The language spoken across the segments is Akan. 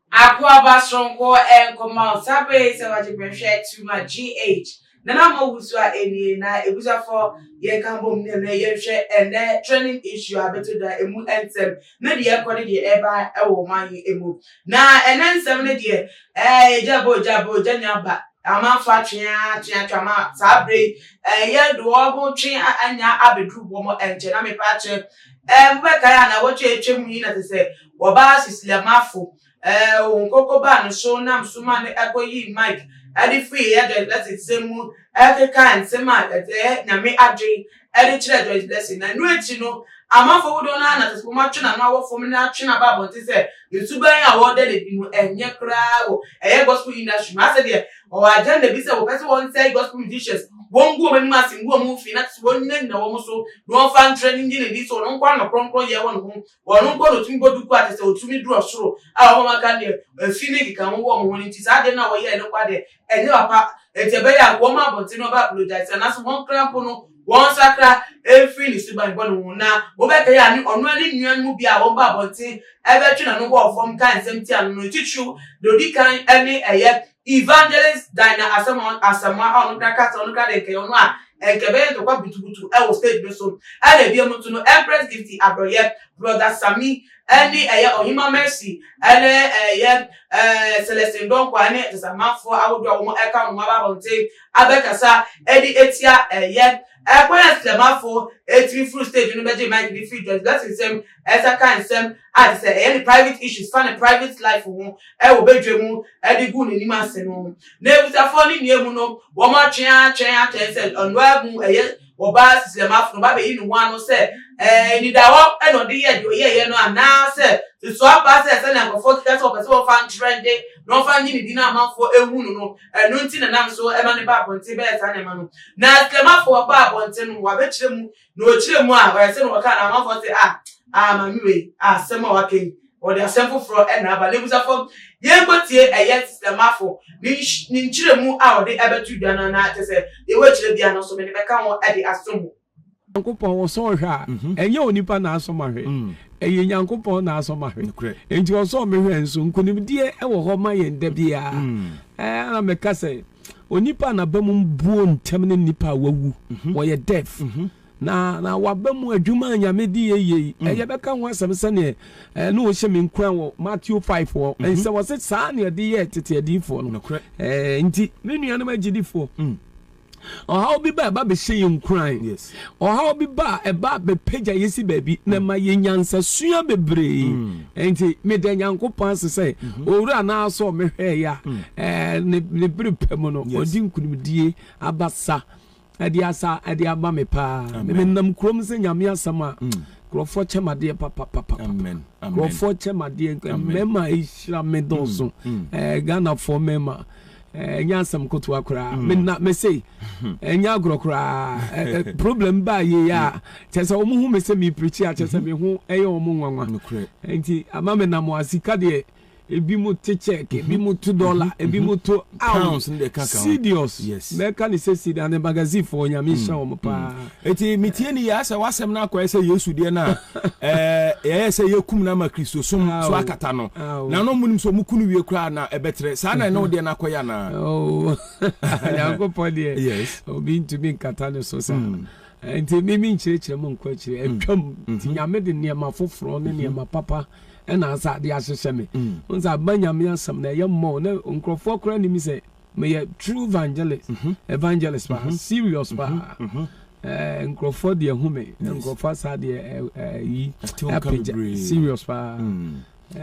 Aquaba Strongo and Command Sabe, so I to my GH. Nana Mosua any na it was for Yakambo Nene and their training issue. I better that a moon and sem. Maybe I call it ever a woman emu. Na and then 70 year. Jabo Janyaba. Ama Fatria, Chiachama, Sabre, ya do all chin and ya abedru woman and Jenami Patcher. Where Kayana, what you mean as I say, Wabas Cecilia Marfo. Coco ban so nam sumane akoyi Mike adi free let it semu kan sema nyame adwe edi kire Joyce blessing na no echi no amafo wodo na na tso ma twena na wo fom na twena ba bonti se yutuban awarded it no enye kra o gospel industry ma se de o agenda bi se wo pese won say gospel musicians won go mani masin go mu fi na tso nen na wo so no fan training ni di so no kwa no kronkron ye won ho won go no tumi bodu kwa tese otumi duro soro a wo maka de fini kan wo mo ni ti sa de na wo ye no kwa de enye papa etebe ya wo ma bonti no ba apologize na so won krampo no won sakra every ni siban bonu na wo be ya ni onu ani nuan mu bia wo ba bonti ebe twena no go form kan semti anu no tichu dodi kan ani eye evangelist dina asama onu kaka onu ka de ke onu a enkebe to kwa bitubutu e wo stage no so e bia mutu no empress gift abroye brother Sami any eye ohima mercy ene eye Celestine don kwa ne Marfo awodo wo eka no ba bonti abekasa edi etia eye When Marfo, 3 full stage, you know, Mike, the free judge, that's the same as a kind of same. I say any private issues, find a private life for one. I will be dreaming, Eddie Goon in Massimo. Never a funny near Muno, one more chance, said, on Wabu, a yes, or Bass, the Marfo, Baby, in one or said, need I walk and on the year, you know, and now said, the swap passes and I'm 40 that's all, but so fun trendy, no finding dinner amount for a woman, and nothing and I'm so Emily Bab on Tibet animal. Now, come up for a bab on 10, Wabetchim, no chim, where I said, what kind of amount for my movie, some more king, or the sample for and but it was a form. Yeah, but here, a yes, the Marfo, Ninchim out the ever to Dana, to say, they were to be an so many account at the Aston. Yankopon so hwa enye onipa na asomahwe eye Yankopon na asomahwe enti oso mehwe enso nkonimdie e wo ho ma yenda bia na meka say onipa na bamu buo ntem ne nipa wawu wo ye deaf na wabamu adwuma nyamedi ye eye beka ho asem se ne no wo hye me nkran wo Matthew 5 wo ense wo se saa ne de ye tete adifo no enti me nua no magidifo or how be ba be shey crying yes or how be ba e ba be page yesi baby na ma yenyansa sua bebre enti me de Nyankopon se owura na aso me hwe ya ne prepare no odi nkunimdie abasa adi aba me pa me nam krom se nyame asama krofo chemade papa amen krofo chemade mema ishra me donso Ghana for mema nyasam kotu akura me say enya agrokura problem ba ye ya chese omuhu me say me preach ya chese me hu eye omu nwanwa enti ama me na mo asika de ebi mu te check ebi mu $2 ebi mu to pounds in the kaka serious yes me kan say see the magazine for nyame sha o pa enti mitie ni ya say wasem na akwa say Yesu de na say yekum na ma Kristo so akata no na no munim so mukunu wie kura na ebetre sa na no de na akoya na oh Yankopon de yes obi to be kata no so sa enti mimi nchirechire mu nkwa chire atwam ti nyame de ne ma foforo ne ne ma papa ena asa de ahyehye me unza banyame asam na ye mo na nkrofo kora ni mi say me true evangelist ba serious ba nkrofo de hu me nkrofo sa de yi serious ba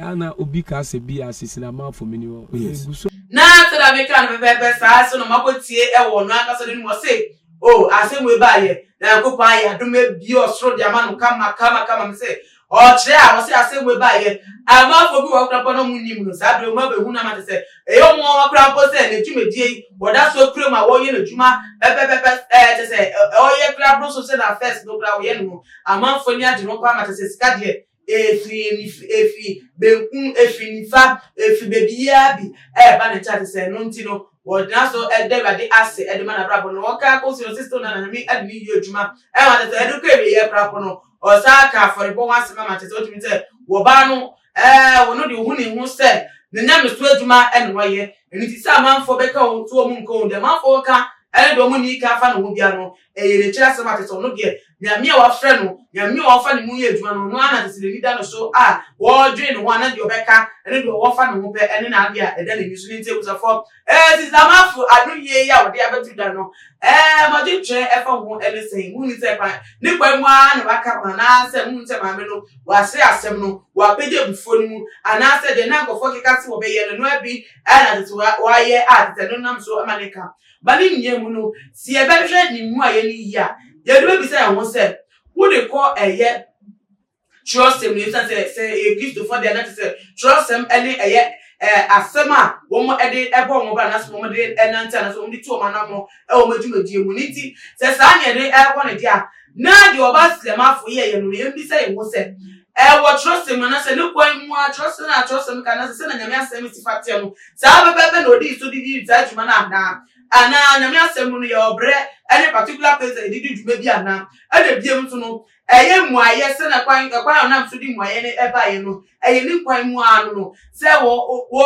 ana obi ka se bi asisina ma for me ni wo eguso na to da me kan pepe sa so no makotie e wo no aka so ni mo say oh asemwe ba ye na kopa ya do me bi osro de ama no kama me say o kire a wo say asemwe ba ye ama fo bi wo kra no munim no sa do ma be hu na ma say e yo mo wa kra po say na dwumedie boda so kure ma wo ye na dwuma te say o ye kra bro so say na first no kra wo ye no ama fo ni ade no pa ma te say sika de efi benkun efi nifa efi bebia bi ba ne chat say no ntino wo na so e de bade ase e de mana brabo no wo ka ko si sister na na mi ade ni ye adwuma e ma te se e do ka be ye brabo no o sa ka for bo wan se mama te se o tumi se wo ba no wo no de hu ni hu se ne nya me so adwuma e no ye eni ti sa manfo be ka won to mu nko de manfo ka e do mu ni ka fa no mu bia no e ye le kira se ma te so no de nyame a wa frɛ no nyame a wa fa ne mu ye adwuma no no ana te se le leader no so wo dwen no ana de obeka ene de wo fa no mu pe ene na ade a eda ne yusu ni nte usafo sister Marfo adu ye ya wo de abetu da no ma de twe e fa ho ene sen mu ni se pa ni kwa mu a na baka pa na se mu nte ma me no wa se asem no wa pede bufo ni mu ana se de na nkofo keka se wo be ye no abi ana de wa ye te no nam so amaneka bali nye mu no si e be hwe ni mu a ye ni ya ye do be say ho se wo de ko eye trust him ni say e gift for the that say trust him any eye asema wo mo ede ebo mo ba na so mo de enanta na so mo di to ma na mo e wo madwuma die mu niti say sa nya de e ko ne dia na de oba Marfo ye no ye bi say wo say wo trust him na say ne kwan mu a trust him kana say na nyame asem si fatia no sa bebe na odi so di za dwuma na na ana nyame asem no ye obre any particular place e di dwuma bi ana e de biem so no eye mu aye se na kwan na so di mu aye ne e ba ye no eye ni kwan mu anu no se wo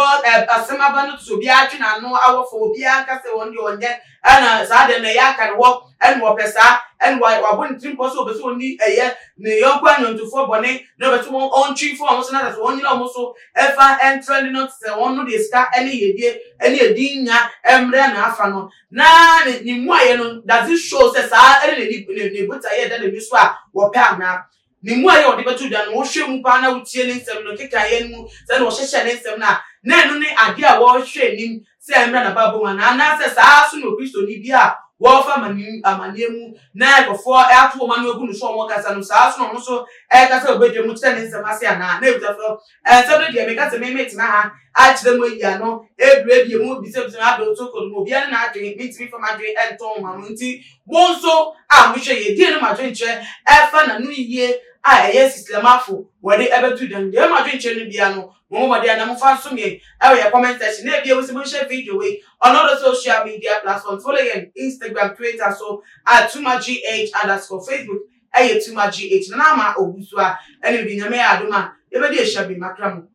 asema ba no so bi atwe na no awofo obi aka se won de onye ana sa de na ya kan wo en wo pesa en wa bon trim poso be so ni eye ne yo kwa nyonto bone no be so on twi fo on so na so on nyina mo so efa en trend not se won no de ska ene yedie ene edi nya emre na afa no na ni mu aye no does it show se sa ene ne buta ye da ne so a wo pe ana ni mu aye odi betu da no wo hwe mu pa na utie ne nsem no keka ye mu se no hyehye ne nsem na enu ni ade a wo hwe nim se emre na babo na na se sa so no Kristo ni bi a wo fa amane mu na ekofo ato ma no egu no so mo kasa no sa so no so kasa obedwe mu kire ne nsem ase ana na ebutafo se no de me kasa me metina ha a kire mu ya no ebie mu bi se ado to ko mo bia na adwe mitimi fa madwe enton ma mu nti wo nso a mo hwe ye die no madwe nche efa na no yie eye Cecilia Marfo wode ebetu dan de madwe nche no bia no mo de na mo fa so me e comment section na bia wo se mo share video we on other social media platforms follow again Instagram, Twitter so @tumagh_, Facebook @tumagh na ma ogusua ene bi nyame adoma e be de ehia bi makramu